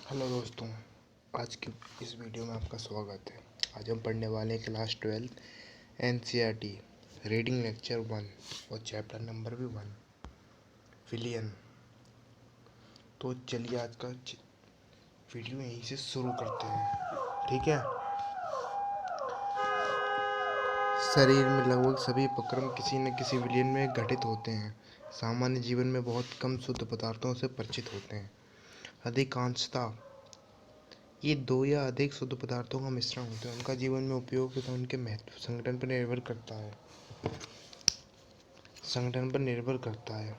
Hello दोस्तों, आज की इस वीडियो में आपका स्वागत है। आज हम पढ़ने वाले हैं क्लास 12 एनसीईआरटी रीडिंग लेक्चर 1 और चैप्टर नंबर भी 1 विलियन। तो चलिए आज का वीडियो यहीं से शुरू करते हैं, ठीक है। शरीर में लगभग सभी उपक्रम किसी न किसी विलियन में घटित होते हैं। सामान्य जीवन में बहुत कम शुद्ध पदार्थों से परिचित होते हैं। अधिकांशतः ये दो या अधिक शुद्ध पदार्थों का मिश्रण होता है। उनका जीवन में उपयोग तथा उनके महत्व संगठन पर निर्भर करता है।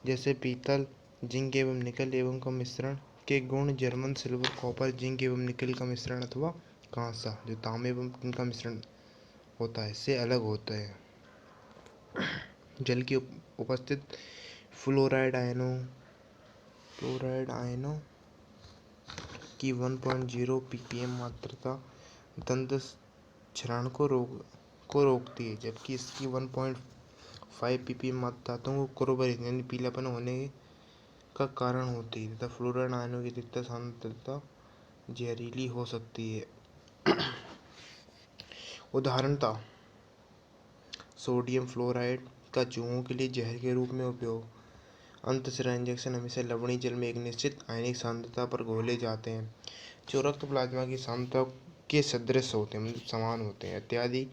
जैसे पीतल, जिंक एवं निकल एवं का मिश्रण के गुण जर्मन सिल्वर, कॉपर, जिंक एवं निकल का मिश्रण अथवा कांसा जो तांबे एवं टिन का मिश्रण होता है से अलग होते हैं। जल की उपस्थित फ्लोराइड आयनों की 1.0 ppm मात्रा दंत क्षरण को रोकती है, जबकि इसकी 1.5 ppm मात्रा दांतों को कुरबरित यानी पीलापन होने का कारण होती है तथा फ्लोराइड आयनों की अधिकतर सांद्रता जहरीली हो सकती है। उदाहरणतः सोडियम फ्लोराइड का चूहों के लिए जहर के रूप में उपयोग। अंतःशिरा इंजेक्शन हमेशा लवणीय जल में एक निश्चित आयनिक सांद्रता पर घोले जाते हैं जो रक्त प्लाज्मा की सांद्रता के सदृश होते हैं, मतलब समान होते हैं इत्यादि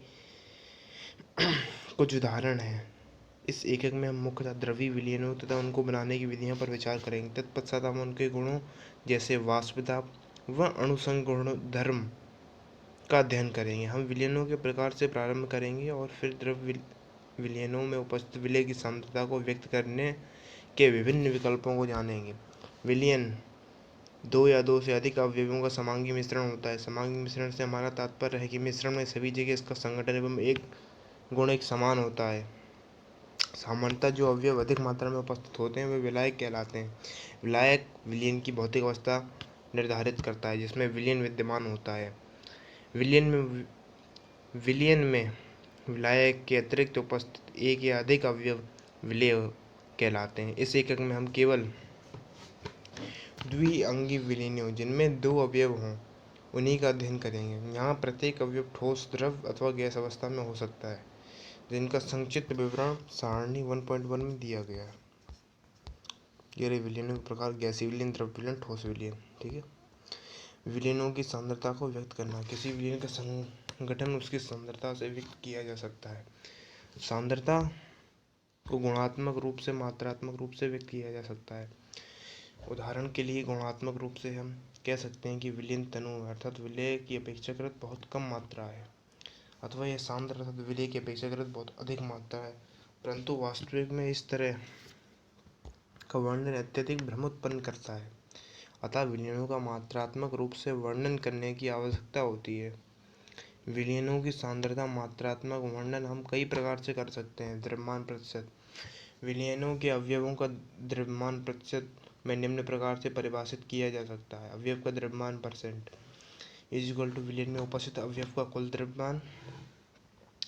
कुछ उदाहरण हैं। इस एकक में हम मुख्यतः द्रवी विलयनों तथा उनको बनाने की विधियों पर विचार करेंगे। तत्पश्चात हम उनके गुणों जैसे वाष्पदाब व अणुसंघ गुणधर्म का अध्ययन करेंगे। हम विलयनों के प्रकार से प्रारंभ करेंगे और फिर द्रव विलयनों में उपस्थित विलय की सांद्रता को व्यक्त करने के विभिन्न विकल्पों को जानेंगे। विलयन दो या दो से अधिक अवयवों का समांगी मिश्रण होता है। समांगी मिश्रण से हमारा तात्पर्य है कि मिश्रण में सभी जगह इसका संगठन एवं एक गुण एक समान होता है। सामान्यतः जो अवयव अधिक मात्रा में उपस्थित होते हैं वे विलायक कहलाते हैं। विलायक विलयन की भौतिक अवस्था निर्धारित करता है जिसमें विलयन विद्यमान होता है। विलयन में विलायक के अतिरिक्त उपस्थित एक या अधिक अवयव विलेय कहलाते हैं। इस एकक में हम केवल द्विअंगी विलयनों जिनमें दो अवयव हों उन्हीं का अध्ययन करेंगे। यहाँ प्रत्येक अवयव ठोस, द्रव अथवा गैस अवस्था में हो सकता है, जिनका संक्षिप्त विवरण सारणी 1.1 में दिया गया है। ये रहे विलयनों के प्रकार: गैसीय विलयन, द्रव विलयन, ठोस विलयन। ठीक है। विलयनों की सांद्रता को व्यक्त करना। किसी विलयन का संगठन उसकी सांद्रता से व्यक्त किया जा सकता है। सांद्रता को गुणात्मक रूप से मात्रात्मक रूप से व्यक्त किया जा सकता है। उदाहरण के लिए गुणात्मक रूप से हम कह सकते हैं कि विलयन तनु अर्थात विलय की अपेक्षाकृत बहुत कम मात्रा है, अथवा यह सांद्र अर्थात विलय की अपेक्षाकृत बहुत अधिक मात्रा है। परंतु वास्तविक में इस तरह का वर्णन अत्यधिक भ्रम उत्पन्न करता है, अतः विलयनों का मात्रात्मक रूप से वर्णन करने की आवश्यकता होती है। विलयनों की सांद्रता मात्रात्मक वर्णन हम कई प्रकार से कर सकते हैं। द्रव्यमान प्रतिशत। विलयनों के अवयवों का द्रव्यमान प्रतिशत में निम्न प्रकार से परिभाषित किया जा सकता है। अवयव का द्रव्यमान परसेंट इज इक्वल टू विलयन में उपस्थित अवयव का कुल द्रव्यमान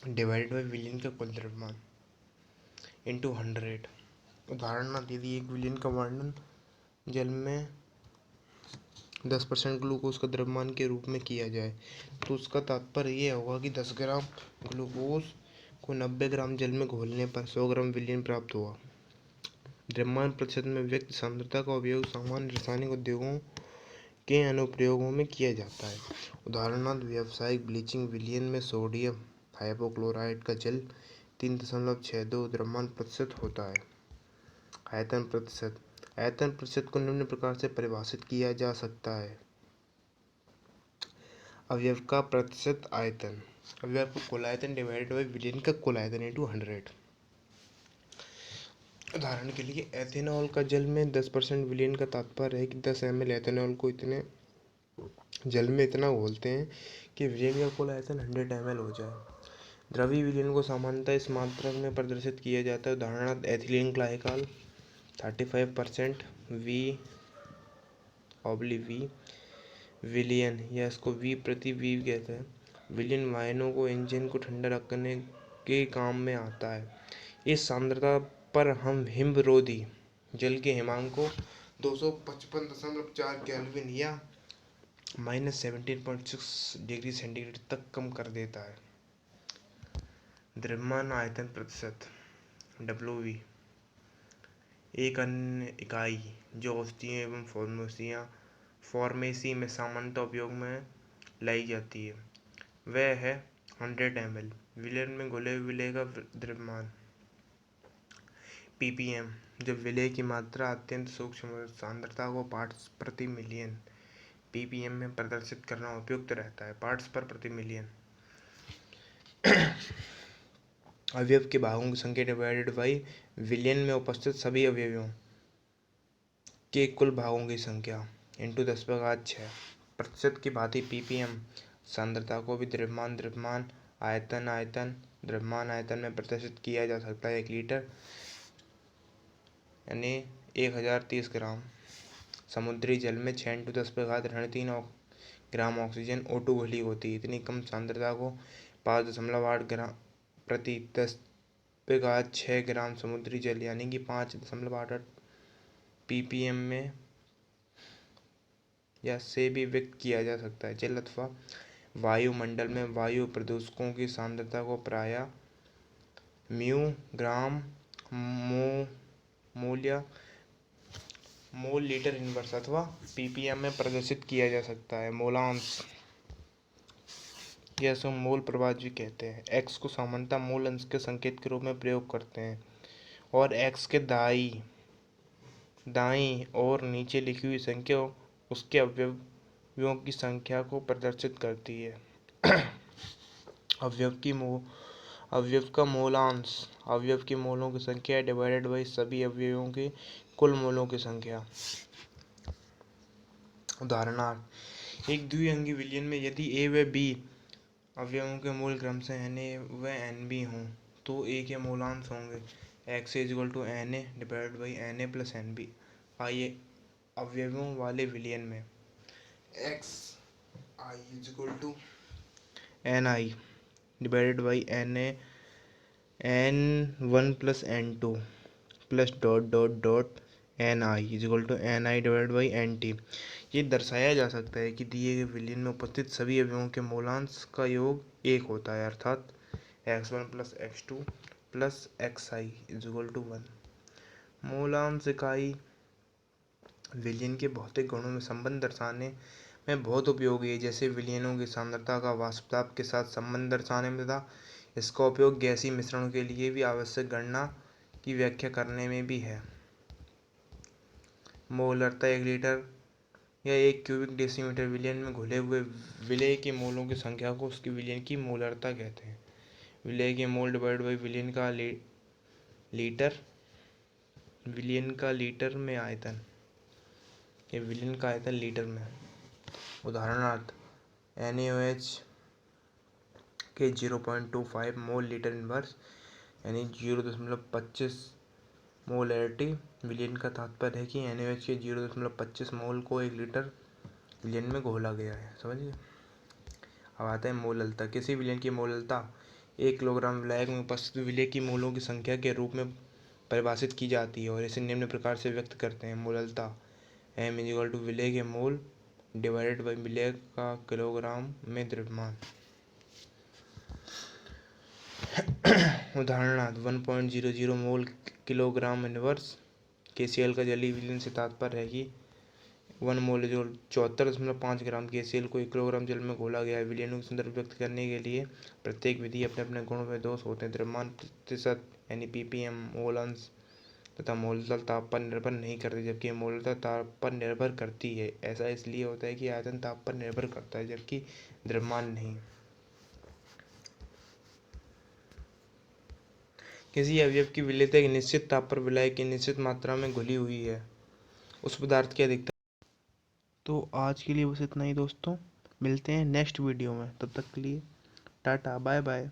डिवाइडेड बाई विलयन का कुल द्रव्यमान इंटू 100। उदाहरण यदि एक विलयन का वर्णन जल में 10% ग्लूकोज का द्रव्यमान के रूप में किया जाए तो उसका तात्पर्य यह होगा कि 10 ग्राम ग्लूकोज को 90 ग्राम जल में घोलने पर 100 ग्राम विलयन प्राप्त हुआ। द्रव्यमान प्रतिशत में व्यक्त सांद्रता का उपयोग सामान्य रासायनिक उद्योगों के अनुप्रयोगों में किया जाता है। उदाहरणार्थ व्यावसायिक ब्लीचिंग विलयन में सोडियम हाइपोक्लोराइट का जल 3.62 द्रव्यमान प्रतिशत होता है। आयतन प्रतिशत। आयतन प्रतिशत को निम्न प्रकार से परिभाषित किया जा सकता है। अवयव का प्रतिशत आयतन, अवयव का कुल आयतन डिवाइडेड बाई विलयन का कुल आयतन इंटू 100। उदाहरण के लिए एथेनॉल का जल में 10% विलयन का तात्पर्य है कि 10 ml एथेनॉल को इतने जल में इतना घोलते हैं कि विलयन का कुल आयतन 100 ml हो जाए। द्रवी विलयन को सामान्यतः इस मात्रक में प्रदर्शित किया जाता है। उदाहरणार्थ एथिलीन ग्लाइकॉल 35% V/V विलयन, या इसको V प्रति V कहते हैं। विलयन वायनों को इंजन को ठंडा रखने के काम में आता है। इस सांद्रता पर हम हिमरोधी जल के हिमांक को 255.4 केल्विन या -17.6 डिग्री सेंटीग्रेड तक कम कर देता है। द्रव्यमान आयतन प्रतिशत WV एक अन्य इकाई जो औषधियों एवं फार्मेसी में सामान्यतः उपयोग में लाई जाती है वह है 100 ml विलयन में घुले हुए विलेय का द्रव्यमान। ppm जब विलेय की मात्रा अत्यंत सूक्ष्म सांद्रता को पार्ट्स प्रति मिलियन ppm में प्रदर्शित करना उपयुक्त रहता है। पार्ट्स पर प्रति मिलियन अवयव के भागों की संख्या डिवाइडेड बाई विलियन में उपस्थित सभी अवयवों के कुल भागों की संख्या इंटू 10⁻6। प्रतिशत की भांति ppm सांद्रता को भी द्रव्यमान आयतन द्रव्यमान आयतन में प्रदर्शित किया जा सकता है। 1 लीटर यानी 1030 ग्राम समुद्री जल में 6×10⁻³ ग्राम ऑक्सीजन O2 घुली होती है। इतनी कम सांद्रता को 5.8 ग्राम प्रति 10⁻6 ग्राम समुद्री जल यानी कि 5.88 ppm में या से भी व्यक्त किया जा सकता है। जल अथवा वायुमंडल में वायु प्रदूषकों की सांद्रता को प्रायः म्यू ग्राम मोल या मोल लीटर इनवर्स अथवा ppm में प्रदर्शित किया जा सकता है। मोलांश यह सब मोल प्रवाह भी कहते हैं। x को सामान्यतः मोल अंश के संकेत के रूप में प्रयोग करते हैं और x के दाईं और नीचे लिखी हुई संख्या उसके अवयवों की संख्या को प्रदर्शित करती है। अवयव का मोलांश अवयव के मोलों की संख्या डिवाइडेड बाई सभी अवयवों के कुल मोलों की संख्या। उदाहरणार्थ एक द्विअंगी विलयन में यदि A व B अवयवों के मोल क्रमशः Na व Nb हों तो A के मोलांश होंगे XA divided by Na plus Nb। आइए अवयवों वाले विलयन में Ni divided by N1 plus N2 plus Ni divided by Nt। ये दर्शाया जा सकता है कि दिए गए विलयन में उपस्थित सभी अवयवों के मोलांश का योग 1 होता है अर्थात x1 plus x2 plus xi 1। मोलांश इकाई विलयन के भौतिक गुणों में संबंध दर्शाने में बहुत उपयोगी है, जैसे विलयनों की सांद्रता का वाष्पताप के साथ संबंध दर्शाने में तथा इसका उपयोग गैसीय मिश्रणों के लिए भी आवश्यक गणना की व्याख्या करने में भी है। मोलरता 1 लीटर या 1 क्यूबिक डेसीमीटर विलयन में घुले हुए विलेय के मोलों की संख्या को उसकी विलयन की मोलरता कहते हैं। विलेय के मोल डिवाइड बाई विलयन का लीटर में आयतन। ये विलयन का आयतन लीटर में। उदाहरणार्थ NaOH के 0.25 मोल लीटर इनवर्स यानी 0.25 मोलैरिटी विलयन का तात्पर्य है कि NaOH के 0.25 मोल को 1 लीटर विलयन में घोला गया है। समझिए। अब आता है मोललता। किसी विलयन की मोललता 1 किलोग्राम विलायक में उपस्थित विलेय की मोलों की संख्या के रूप में परिभाषित की जाती है और इसे निम्न प्रकार से व्यक्त करते हैं। मोललता M विलेय के मोल डिवाइडेड बाई विलेय का किलोग्राम में द्रव्यमान। उदाहरणार्थ 1.00 मोल किलोग्राम इनवर्स KCl का जलीय विलयन से तात्पर्य है कि 1 मोल 74.5 ग्राम KCl को 1 किलोग्राम जल में घोला गया है। विलयनों के संदर्भ व्यक्त करने के लिए प्रत्येक विधि अपने अपने गुण व दोष होते हैं। द्रव्यमान प्रतिशत यानी ppm मोल अंश तथा मोलतल ताप पर निर्भर नहीं करती, जबकि मोलतल ताप पर निर्भर करती है। ऐसा इसलिए होता है कि आयतन ताप पर निर्भर करता है जबकि द्रव्यमान नहीं। किसी अवयव की विलेयता एक निश्चित ताप पर विलायक की निश्चित मात्रा में घुली हुई है उस पदार्थ की अधिकता। तो आज के लिए बस इतना ही दोस्तों, मिलते हैं नेक्स्ट वीडियो में। तब तक के लिए टाटा बाय बाय।